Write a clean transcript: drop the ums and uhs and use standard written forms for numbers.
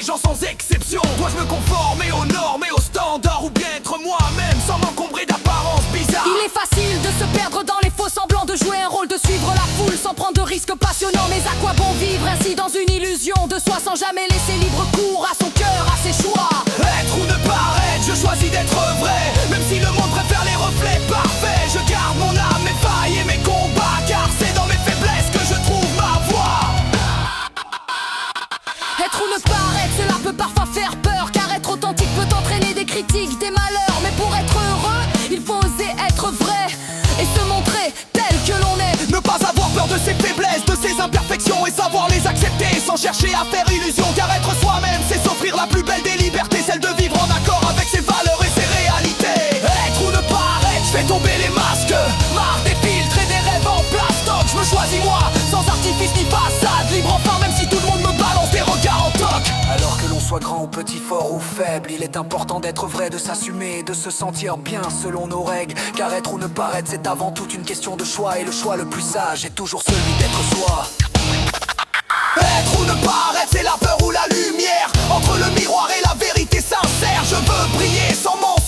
les gens sans exception. Dois-je me conformer aux normes et aux standards, ou bien être moi-même sans m'encombrer d'apparences bizarres? Il est facile de se perdre dans les faux semblants, de jouer un rôle, de suivre la foule sans prendre de risques passionnants. Mais à quoi bon vivre ainsi dans une illusion de soi, sans jamais laisser libre cours à son cœur, à ses choix? Être ou ne paraître, je choisis d'être vrai. Même si le monde préfère les reflets parfaits, je garde mon âme, mes failles et mes combats, car c'est dans mes faiblesses que je trouve ma voie. Être ou ne paraître, cela peut parfois faire peur, car être authentique peut entraîner des critiques, des malheurs. Mais pour être heureux, il faut oser être vrai et se montrer tel que l'on est. Ne pas avoir peur de ses faiblesses, de ses imperfections, et savoir les accepter sans chercher à faire illusion. Car être soi-même, c'est s'offrir la plus belle des libertés, celle de vivre en accord avec ses valeurs et ses réalités. Être ou ne paraître, je fais tomber les masques, marre des filtres et des rêves en plastoc. Je me choisis moi, sans artifice ni façade, libre enfin même si tout le monde me balance des regards en toc. Alors que l'on soit grand ou petit, fort ou faible, il est important d'être vrai, de s'assumer et de se sentir bien selon nos règles. Car être ou ne paraître, c'est avant tout une question de choix, et le choix le plus sage est toujours celui d'être soi. Être ou ne paraître, c'est la peur ou la lumière, entre le miroir et la vérité sincère. Je veux briller sans mentir,